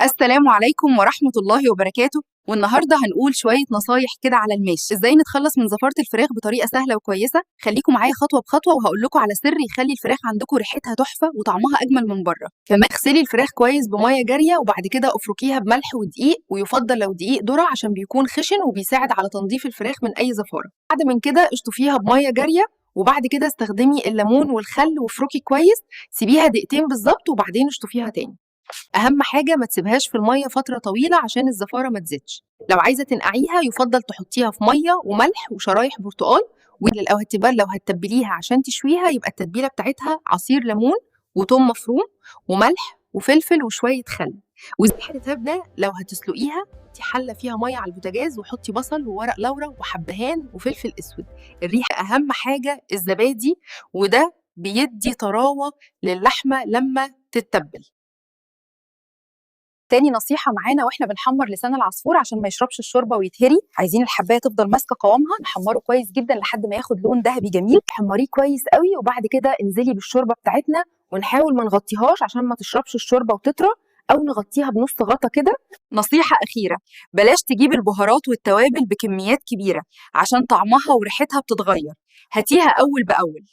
السلام عليكم ورحمة الله وبركاته. والنهاردة هنقول شوية نصايح كده على الماشي ازاي نتخلص من زفارة الفراخ بطريقة سهلة وكويسة. خليكم معايا خطوة بخطوة وهقول لكم على سر يخلي الفراخ عندكم ريحتها تحفة وطعمها أجمل من بره. كمان اغسلي الفراخ كويس بمية جارية وبعد كده افركيها بملح ودقيق، ويفضل لو دقيق ذرة عشان بيكون خشن وبيساعد على تنظيف الفراخ من أي زفارة. بعد من كده اشطفيها بمية جارية، وبعد كده استخدمي الليمون والخل وافركي كويس. سيبيها دقيقتين بالظبط وبعدين اشطفيها تاني. اهم حاجه ما تسيبهاش في الميه فتره طويله عشان الزفاره ما تزيدش. لو عايزه تنقعيها يفضل تحطيها في ميه وملح وشرايح برتقال. لو هتتبليها عشان تشويها يبقى التتبيله بتاعتها عصير ليمون وثوم مفروم وملح وفلفل وشويه خل. وزي ده لو هتسلقيها دي حله فيها ميه على البوتاجاز، وحطي بصل وورق لورا وحبهان وفلفل اسود. الريحه اهم حاجه الزبادي، وده بيدي طراوه للحمه لما تتبل. تاني نصيحة معانا واحنا بنحمر لسان العصفور عشان ما يشربش الشوربة ويتهري، عايزين الحباية تفضل ماسكة قوامها، نحمره كويس جدا لحد ما ياخد لون ذهبي جميل. حمريه كويس قوي وبعد كده انزلي بالشوربة بتاعتنا، ونحاول ما نغطيهاش عشان ما تشربش الشوربة وتطرى، او نغطيها بنص غطا كده. نصيحة أخيرة، بلاش تجيب البهارات والتوابل بكميات كبيرة عشان طعمها وريحتها بتتغير. هاتيها أول بأول.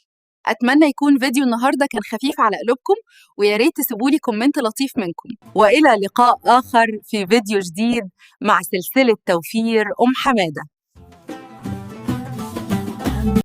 أتمنى يكون فيديو النهاردة كان خفيف على قلوبكم، ويا ريت تسيبولي كومنت لطيف منكم. وإلى لقاء آخر في فيديو جديد مع سلسلة توفير أم حمادة.